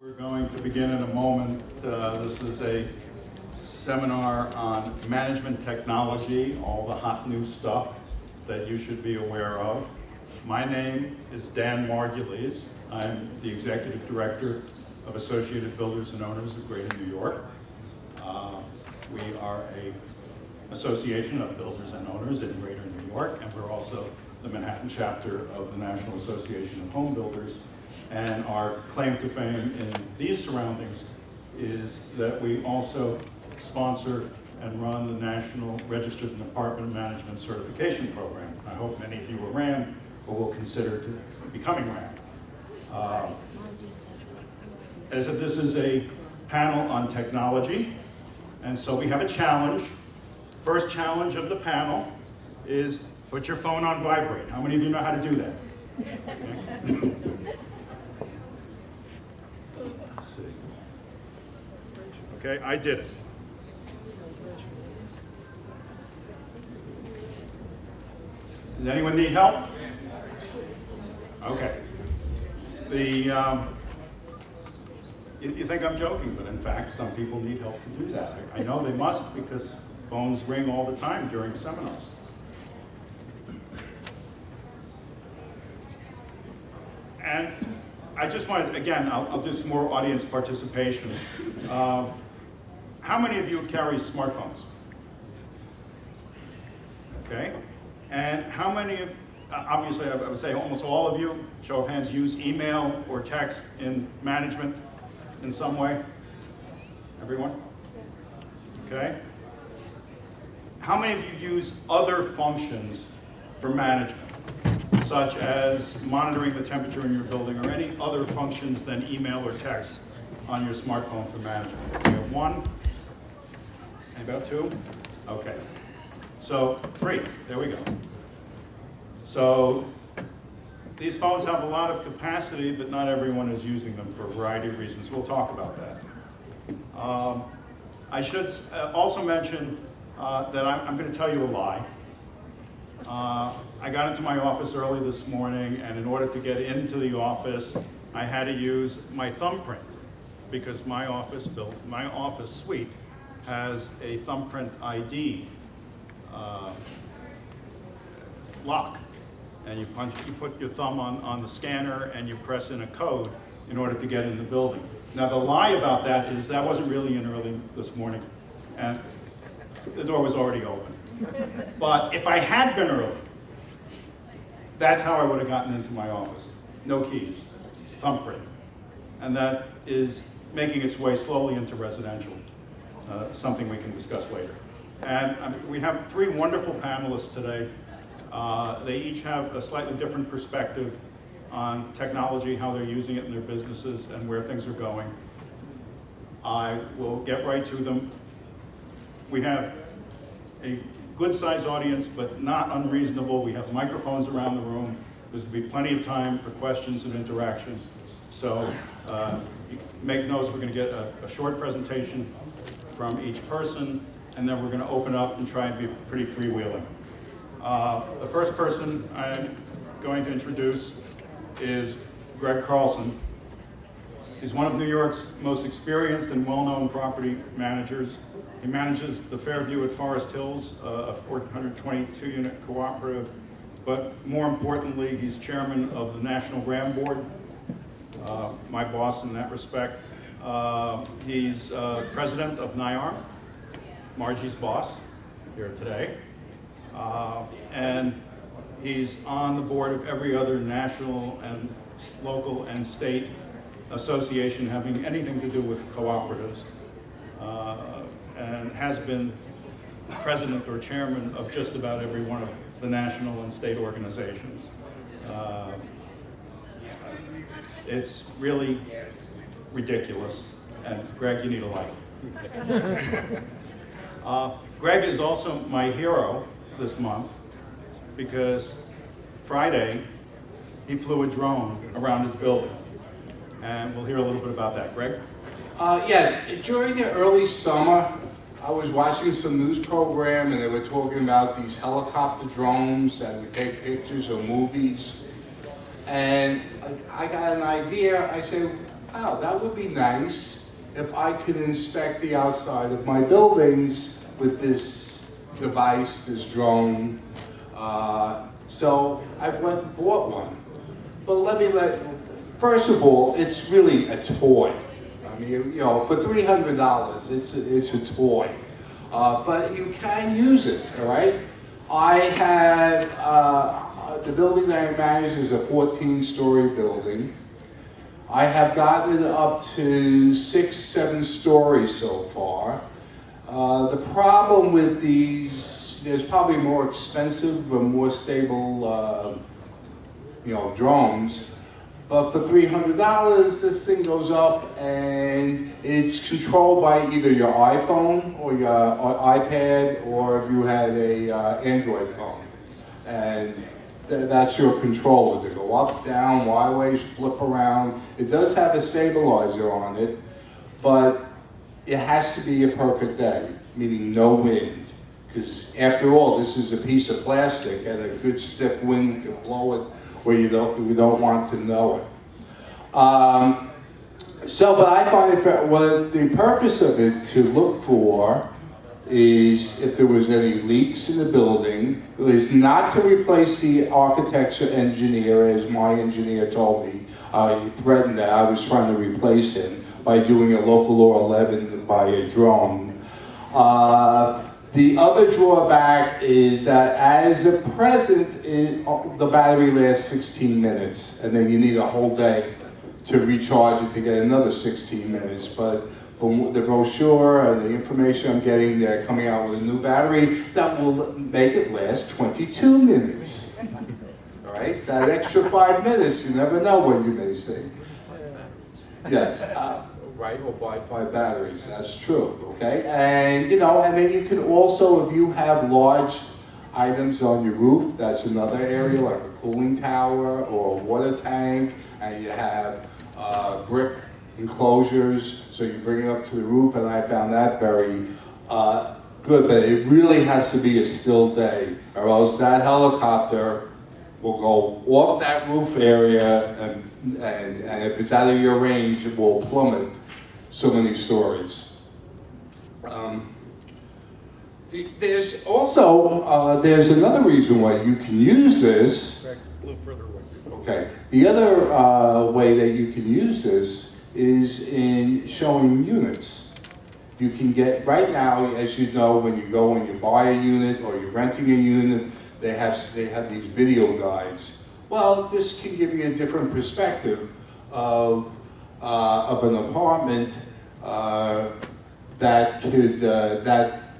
We're going to begin in a moment. This is a seminar on management technology, all the hot new stuff that you should be aware of. My name is Dan Margulies. I'm the Executive Director of Associated Builders and Owners of Greater New York. We are an association of builders and owners in Greater New York, and we're also the Manhattan chapter of the National Association of Home Builders. And our claim to fame in these surroundings is that we also sponsor and run the National Registered and Apartment Management Certification Program. I hope many of you are RAM or will consider becoming RAM. As if this is a panel on technology, and so we have a challenge. First challenge of the panel is put your phone on vibrate. How many of you know how to do that? Okay. Let's see. Okay, I did it. Does anyone need help? Okay. You think I'm joking, but in fact, some people need help to do that. I know they must because phones ring all the time during seminars. And I just wanted, again, I'll do some more audience participation. How many of you carry smartphones? Okay. And how many of, obviously I would say almost all of you, show of hands, use email or text in management in some way? Everyone? Okay. How many of you use other functions for management, such as monitoring the temperature in your building or any other functions than email or text on your smartphone for management? We have one. About two? Okay. So 3, there we go. So these phones have a lot of capacity, but not everyone is using them for a variety of reasons. We'll talk about that. I should also mention that I'm going to tell you a lie. I got into my office early this morning, and in order to get into the office, I had to use my thumbprint because my office suite has a thumbprint ID lock. And you put your thumb on the scanner and you press in a code in order to get in the building. Now the lie about that is that wasn't really in early this morning, and the door was already open. But if I had been early, that's how I would have gotten into my office. No keys, thumbprint. And that is making its way slowly into residential, something we can discuss later. And we have 3 wonderful panelists today. They each have a slightly different perspective on technology, how they're using it in their businesses, and where things are going. I will get right to them. We have a good-sized audience, but not unreasonable. We have microphones around the room. There's going to be plenty of time for questions and interaction. So make notes. We're going to get a short presentation from each person, and then we're going to open up and try and be pretty freewheeling. The first person I'm going to introduce is Greg Carlson. He's one of New York's most experienced and well-known property managers. He manages the Fairview at Forest Hills, a 422-unit cooperative, but more importantly, he's chairman of the National RAM Board, my boss in that respect. He's president of NYARM, Margie's boss, here today. And he's on the board of every other national and local and state association having anything to do with cooperatives, and has been president or chairman of just about every one of the national and state organizations. It's really ridiculous, and Greg, you need a life. Greg is also my hero this month because Friday he flew a drone around his building, and we'll hear a little bit about that. Greg? Yes, during the early summer, I was watching some news program and they were talking about these helicopter drones that would take pictures of movies. And I got an idea. I said, oh, that would be nice if I could inspect the outside of my buildings with this device, this drone. So I went and bought one. But first of all, it's really a toy. I mean, you know, for $300, it's a toy. But you can use it, all right? I have, the building that I manage is a 14-story building. I have gotten it up to 6, 7 stories so far. The problem with these, there's probably more expensive but more stable, you know, drones. But for $300, this thing goes up and it's controlled by either your iPhone or your iPad, or if you had a Android phone. And that's your controller. They go up, down, Y-ways, flip around. It does have a stabilizer on it, but it has to be a perfect day, meaning no wind. Because after all, this is a piece of plastic and a good stiff wind can blow it where you don't want to know it. But I find it, what the purpose of it to look for is if there was any leaks in the building. It is not to replace the architecture engineer, as my engineer told me. He threatened that I was trying to replace him by doing a local law 11 by a drone. The other drawback is that as a present, the battery lasts 16 minutes, and then you need a whole day to recharge it to get another 16 minutes. But from the brochure and the information I'm getting, they're coming out with a new battery that will make it last 22 minutes. All right, that extra 5 minutes, you never know what you may see. Yes. Right, or buy 5 batteries, that's true, okay? And, you know, and then you can also, if you have large items on your roof, that's another area, like a cooling tower or a water tank, and you have brick enclosures, so you bring it up to the roof, and I found that very good, but it really has to be a still day, or else that helicopter will go off that roof area, and if it's out of your range, it will plummet so many stories. There's also, there's another reason why you can use this. A little further away. Okay. The other way that you can use this is in showing units. You can get, right now, as you know, when you go and you buy a unit or you're renting a unit, they have these video guides. Well, this can give you a different perspective of an apartment that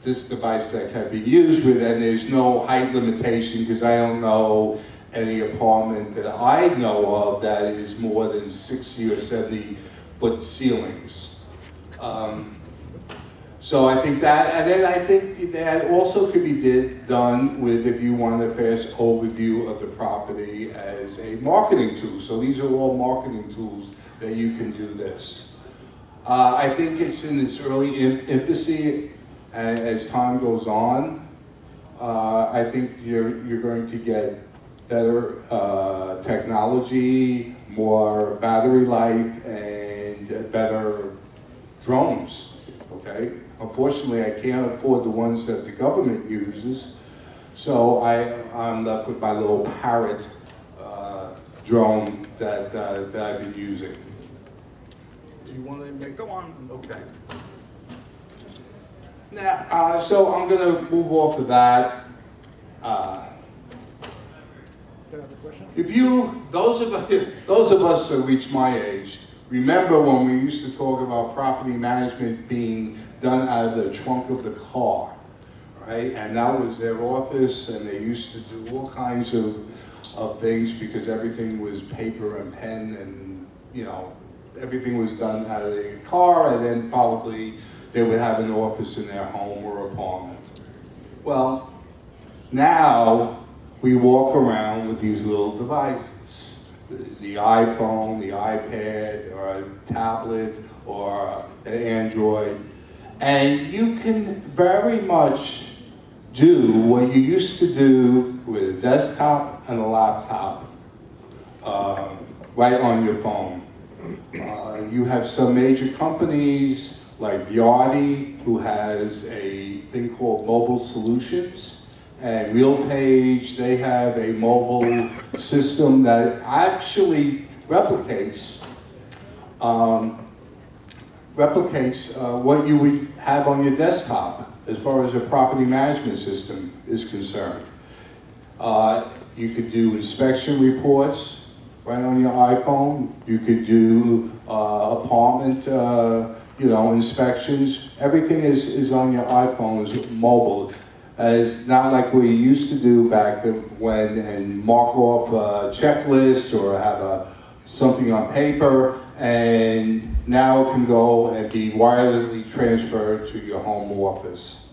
this device that can be used with, and there's no height limitation, because I don't know any apartment that I know of that is more than 60 or 70 foot ceilings. So I think that, and then I think that also could be done with, if you want a fast overview of the property as a marketing tool. So these are all marketing tools that you can do this. I think it's in its early infancy, and as time goes on, I think you're going to get better technology, more battery life, and better drones, okay? Unfortunately, I can't afford the ones that the government uses, so I'm left with my little Parrot drone that I've been using. Do you want to go on? Okay. Now, so I'm going to move off of that. If you, those of us who reach my age, remember when we used to talk about property management being done out of the trunk of the car, right? And that was their office, and they used to do all kinds of things because everything was paper and pen, and, you know, everything was done out of the car, and then probably they would have an office in their home or apartment. Well, now we walk around with these little devices. The iPhone, the iPad, or a tablet, or an Android. And you can very much do what you used to do with a desktop and a laptop right on your phone. You have some major companies like Yardi, who has a thing called Mobile Solutions, and RealPage, they have a mobile system that actually replicates what you would have on your desktop as far as a property management system is concerned. You could do inspection reports right on your iPhone. You could do apartment inspections. Everything is on your iPhones, mobile. It's not like we used to do back then and mark off a checklist or have something on paper, and now it can go and be wirelessly transferred to your home office.